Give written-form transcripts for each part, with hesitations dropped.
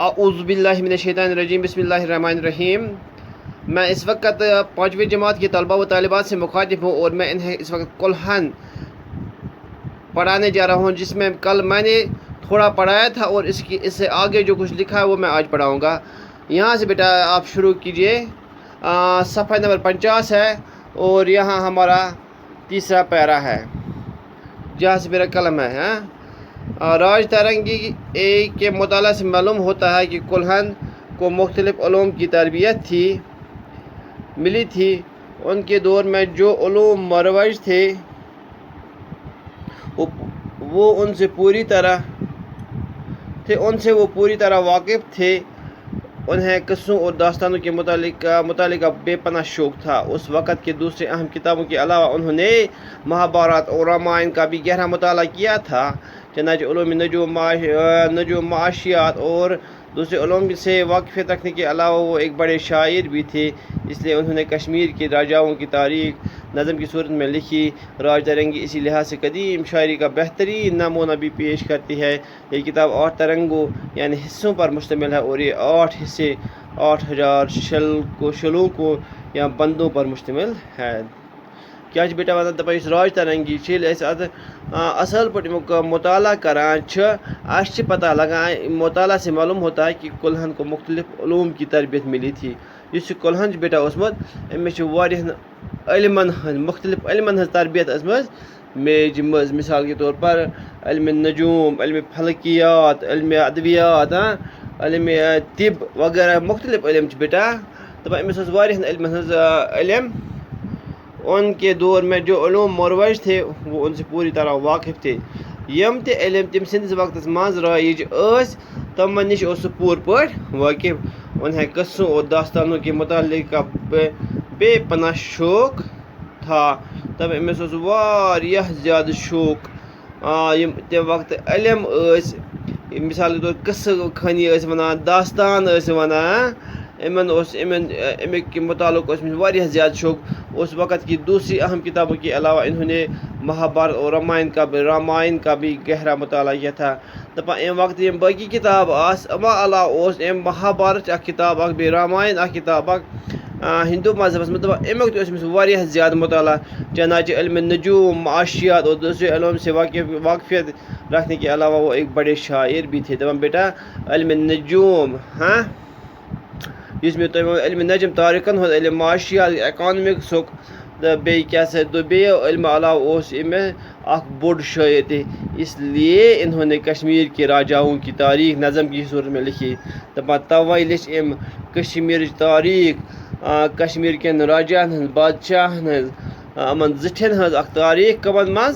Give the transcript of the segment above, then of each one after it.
اعوذ باللہ من الشیطان الرجیم بسم اللہ الرحمن الرحیم۔ میں اس وقت 5ویں جماعت کے طلباء و طالبات سے مخاطب ہوں اور میں انہیں اس وقت کلہن پڑھانے جا رہا ہوں، جس میں کل میں نے تھوڑا پڑھایا تھا اور اس سے آگے جو کچھ لکھا ہے وہ میں آج پڑھاؤں گا۔ یہاں سے بیٹا آپ شروع کیجئے، صفحہ نمبر 50 ہے اور یہاں ہمارا تیسرا پیرا ہے جہاں سے میرا قلم ہے۔ راج ترنگی کے مطالعہ سے معلوم ہوتا ہے کہ کلہن کو مختلف علوم کی تربیت ملی تھی۔ ان کے دور میں جو علوم مروج تھے وہ ان سے وہ پوری طرح واقف تھے۔ انہیں قصوں اور داستانوں کے مطالعے کا بے پناہ شوق تھا۔ اس وقت کے دوسرے اہم کتابوں کے علاوہ انہوں نے مہابھارت اور رامائن کا بھی گہرا مطالعہ کیا تھا۔ چنانچہ علوم نجوم، معاشیات اور دوسرے علوم سے واقفیت رکھنے کے علاوہ وہ ایک بڑے شاعر بھی تھے، اس لیے انہوں نے کشمیر کے راجاؤں کی تاریخ نظم کی صورت میں لکھی۔ راج ترنگی اسی لحاظ سے قدیم شاعری کا بہترین نمونہ بھی پیش کرتی ہے۔ یہ کتاب 8 ترنگوں یعنی حصوں پر مشتمل ہے اور یہ 8 حصے 8000 شلوکوں یا بندوں پر مشتمل ہے۔ کیا بیٹا ونان دپان راج ترنگی اصل پہ مطالعہ کران اس پتہ لگان، مطالعہ سے معلوم ہوتا ہے کہ کلہن کو مختلف علوم کی تربیت ملی تھی۔ اس کلہن بیٹا اوسمت امس علمن مختلف علمن ہز تربیت میج مز، مثال کے طور پر علم نجوم، علم فلکیات، علم ادویات، علم طب وغیرہ مختلف علم بیٹا دپان امس علمن ہز علم۔ ان کے دور میں جو علوم مروج تھے وہ ان سے پوری طرح واقف تھے۔ یم تہ علم تم سندس وقت مز رائج تمن نش پور پٹ واقف۔ انہیں قصوں اور داستانوں کے مطالعے کا بے پناہ شوق تھا۔ تب امس واریاہ زیادہ شوق۔ تم وقت علم مثال کے طور قصہ خانی ونان، داستان ونان، امک متعلق واریاہ زیادہ شوق۔ اس وقت کی دوسری اہم کتابوں کے علاوہ انہوں نے مہابھارت اور رامائن کا بھی گہرا مطالعہ کیا تھا۔ دپان ام وقت یم باقی کتاب اما علاوہ ام مہابھارت اخ کتاب اخ بی رامائن اخ کتاب اخ ہندو مذہبس مز دپان امیک تہ واریاہ زیادہ مطالعہ۔ چنانچہ علم نجوم، معاشیات اور دوسرے علوم سے واقفیت رکھنے کے علاوہ وہ ایک بڑے شاعر بھی تھے۔ دپان بیٹا علم نجوم میں علم نجم تاریخن ہند علم، معاشیات اکانمکس بی علم علاوہ اخ بوڑ شاعر تھے، اس لیے انہوں نے کشمیر کے راجاؤں کی تاریخ نظم کی صورت میں لکھی۔ دپان توے لچھ ام کشمیر تاریخ، کشمیر کین راجان ہند، بادشاہن ہند، امن زٹھن ہز اخ تاریخ کمن مز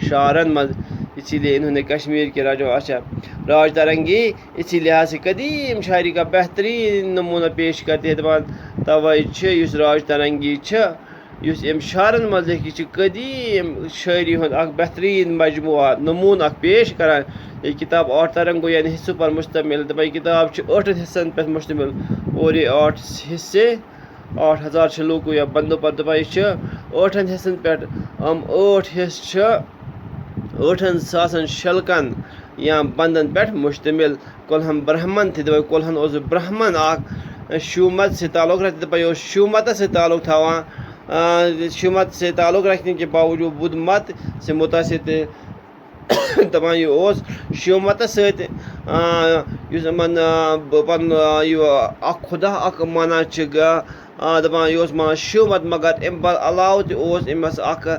شعرن مز۔ اسی لیے انہوں نے کشمیر کے راج ترنگی اسی لحاظ سے قدیم شاعری کا بہترین نمونہ پیش کرتے ہیں۔ دپان توے اس راج ترنگی اس ام شعرن مز لکھی قدیم شاعری ہند اخ بہترین مجموعہ نمونہ پیش کران۔ یہ کتاب 8 ترنگوں یعنی حصوں پر مشتمل۔ دپان یہ کتاب 8 حصن پہ مشتمل اور یہ 8 حصے 8000 شلوکوں یا بندوں پر۔ دپان یہ 8 حصن پہ 8 حصے 8000 شلکن یا بندن پہ مشتمل۔ کلہن برہمن تھے۔ دپان کلہن برہمن اخ شومت سے تعلق رکھتے۔ دپان یہ شومت سے تعلق تھوان، شومت سے تعلق رکھنے کے باوجود بدھ مت سے متاثر تھے۔ دپان یہ شومت ست پن اخ خدا اخ مانا دپان یہ مانا شومت، مگر ام علاوہ تمس اکہ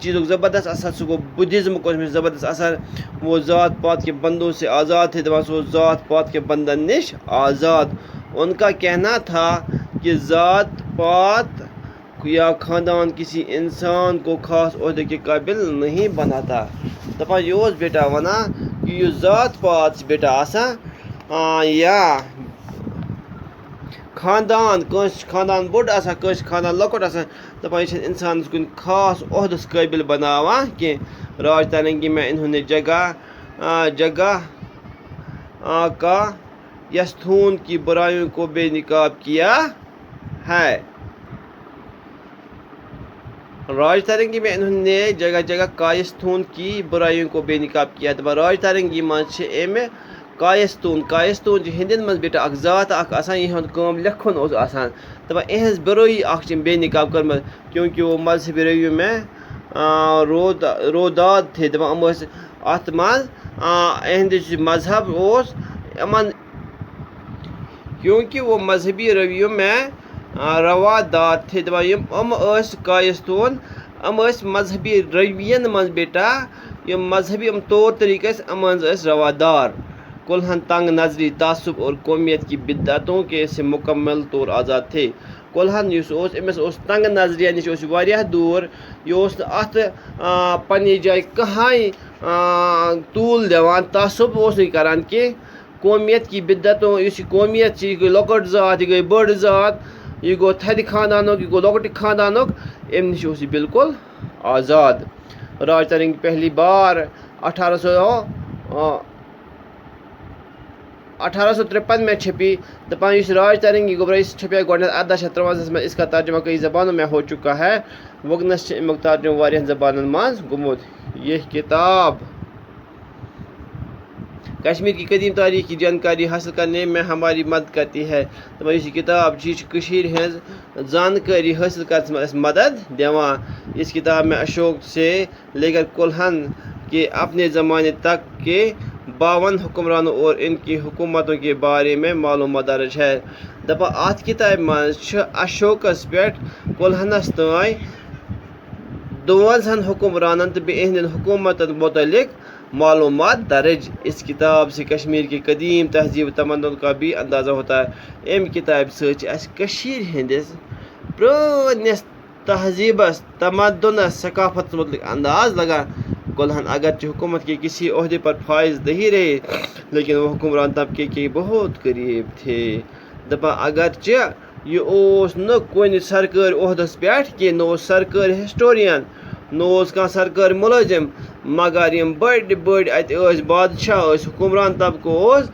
چیزک زبردست اثر، سہ گو بدھزمک زبردست اثر۔ وہ ذات پات کے بندوں سے آزاد تھے۔ دپان سہ ذات پات کے بندن نش آزاد۔ ان کا کہنا تھا کہ ذات پات یا خاندان کسی انسان کو خاص عہدے کے قابل نہیں بناتا۔ دپان یہ بیٹا ونان کہ یہ ذات پات بیٹا آسان یا خاندان، کنس خاندان بوڑ آسان، کنس خاندان لۄکُٹ آسان، دپان یہ انسان کن خاص عہدس قابل بناوان کی۔ راج ترنگی میں انہوں نے جگہ کا یستھون کی برائیوں کو بے نقاب کیا ہے۔ راج ترنگی میں انہوں نے جگہ کایستھون کی برائیوں کو بے نقاب کیا ہے۔ راج ترنگی من ام کایستون ہندین مز بیٹا اخ ذات اخ آسان یہند کام لکھن اوس آسان دپان اہز برٲیی اخ چھم بے نقاب کٔرمٕژ کیونکہ وہ مذہبی رویوں میں روداد تھے دپان یِم ٲسۍ اتھ منٛز اہندِ مذہب اوس یِمن کیونکہ وہ مذہبی رویوں میں روادار تھے دپان یِم ٲسۍ کایستون یِم ٲسۍ مذہبی رویین منٛز بیٹا یِم مذہبی یِم طور طریقہٕ ٲسۍ یِمن منٛز ٲسۍ روادار کُلہن تنگ نظری تعصب اور قومیت کی بدعتوں کے سے مکمل طور آزاد تھے کُلہن یُس اوس أمِس اوس تنگ نظریہ نِش اوس واریاہ دوٗر یہِ اوس نہٕ اتھ پننہِ جایہِ کٕہٲنۍ طوٗل دِوان تعصب اوس نہٕ کران کینٛہہ قومیت کی بدعتوں یُس یہِ قومیت چھِ یہِ گٔے لۄکٕٹ ذات یہِ گٔے بٔڑ ذات یہِ گوٚو تھدِ خاندانُک یہِ گوٚو لۄکٹہِ خاندانُک امہِ نِش اوس یہِ بالکل آزاد راج ترنگ پہلی بار 1853 میں چھپی دپان یُس راج ترنگی گوبرا یہِ چھپے گۄڈنیٚتھ 1853 میں اس کا ترجمہ کئی زبانوں میں ہو چکا ہے وٕنکیٚنس چھِ امیُک ترجمہ واریاہن زبانن منٛز گوٚمُت یہ کتاب کشمیر کی قدیم تاریخ کی جانکاری حاصل کرنے میں ہماری مدد کرتی ہے دپان یُس یہِ کتاب چھِ یہِ چھِ کٔشیٖرِ ہٕنٛز زانکٲری حٲصل کرنس منٛز اَسہِ مدد دِوان اس کتاب میں اشوک سے لے کر کُلہن کے اپنے زمانے تک کے 52 حکمرانوں اور ان کی حکومتوں کے بارے میں معلومات درج ہے دپان اتھ کتابہِ منٛز چھِ اشوکس پٮ۪ٹھ کُلہنس تانۍ 52 حکمرانن تہٕ بیٚیہِ یِہنٛدٮ۪ن حکومتن متعلق معلومات درج اس کتاب سے کشمیر کی قدیم تہذیب تمدن کا بھی اندازہ ہوتا ہے امہِ کتابہِ سۭتۍ چھِ اَسہِ کٔشیٖرِ ہٕنٛدِس پرٛٲنِس تہذیبس تمدنس ثقافتس متعلق انداز لگان کُلہن اگرچہ حکومت کے کسی عہدے پر فائز نہیں رہے لیکن وہ حکمران طبقے کے بہت قریب تھے دپان اگرچہ یہ اوس نہٕ کُنہِ سرکٲرۍ عہدس پٮ۪ٹھ کینٛہہ نہ اوس سرکٲرۍ ہسٹورین نہ اوس کانٛہہ سرکٲرۍ مُلٲزِم مگر یِم بٔڑۍ بٔڑۍ اَتہِ ٲسۍ بادشاہ ٲسۍ حکمران طبقہٕ اوس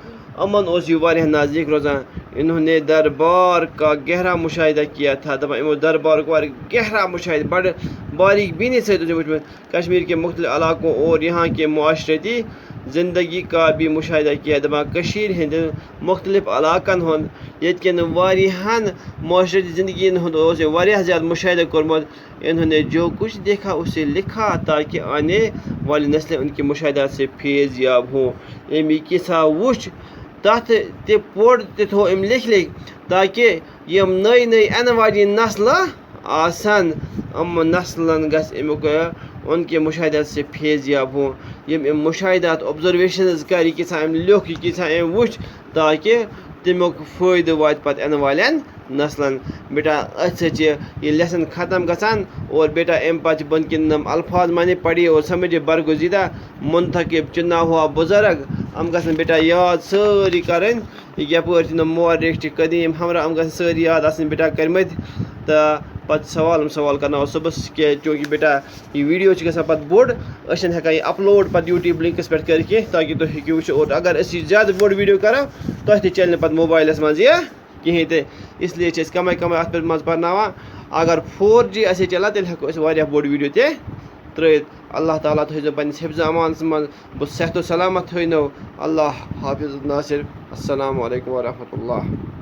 یِمن اوس یہِ واریاہ نزدیٖک روزان انہوں نے دربار کا گہرا مشاہدہ کیا تھا دپان یِمو دربارُک واریاہ گہرا مشاہدہ بڑٕ باریٖک بیٖنی سۭتۍ اوس وٕچھمُت کشمیر کے مختلف علاقوں اور یہاں کے معاشرتی زندگی کا بھی مشاہدہ کیا دپان کٔشیٖرِ ہٕنٛدٮ۪ن مختلف علاقن ہُنٛد ییٚتہِ کٮ۪ن واریاہن معاشرتی زندگی ہُنٛد اوس یہِ واریاہ زیادٕ مشاہدہ کوٚرمُت انہوں نے جو کچھ دیکھا اسے لکھا تاکہ آنے والی نسلیں ان کے مشاہدات سے فیض یاب ہوں ییٚمۍ یہِ کِسا وٕچھ تتھ تہِ پوٚر تہِ تھوٚو أمۍ لیکھِ تاکہ یِم نٔے نٔے یِنہٕ واجیٚنۍ نسلہٕ آسن یِم نسلن گژھِ امیُک ان کے مشاہدات سے فیض یاب ہوں یِم یِم مشاہدات اوبزرویشنز کر یہِ کیٛاہ أمۍ لیوٚکھ یہِ کیٛاہ أمۍ وٕچھ تاکہ تمیُک فٲیدٕ واتہِ پتہٕ یِنہٕ والٮ۪ن نسلن بیٹا أتھۍ سۭتۍ چھِ یہِ لیسن ختم گژھان اور بیٹا امہِ پتہٕ چھِ بٔنۍ کِنۍ یِم الفاظ میں نے پڑھی اور سمجھے برگزیدہ منتخب چُنا ہوا بُزرگ یِم گژھن بیٹا یاد سٲری کرٕنۍ یپٲرۍ چھِ یِم مورخ چھِ قدیٖم ہمراہ یِم گژھن سٲری یاد آسٕنۍ بیٹا کٔرمٕتۍ تہٕ پتہٕ سوال کرناوو صُبحس کہِ چوٗنٛکہِ بیٹا یہِ ویٖڈیو چھِ گژھان پتہٕ بوٚڑ أسۍ چھِنہٕ ہٮ۪کان یہِ اپلوڈ پتہٕ یوٗٹیوٗب لِنکس پٮ۪ٹھ کٔرِتھ کینٛہہ تاکہِ تُہۍ ہیٚکِو وٕچھِتھ اور اگر أسۍ یہِ زیادٕ بوٚڑ ویٖڈیو کرو تۄہہِ تہِ چلہِ نہٕ پتہٕ موبایلس منٛز یہِ کِہیٖنۍ تہِ اسلیے چھِ أسۍ کمے کمے اتھ پٮ۪ٹھ منٛز پرناوان اگر 4G آسہِ ہے چلان تیٚلہِ ہٮ۪کو أسۍ واریاہ بوٚڑ ویٖڈیو تہِ ترٲیِتھ اللہ تعالیٰ تھٲیزیو پننِس حفظ امانس منٛز بہٕ صحت و سلامت تھٲینو اللہ حافظ ناصر السلام علیکم ورحمتہ اللہ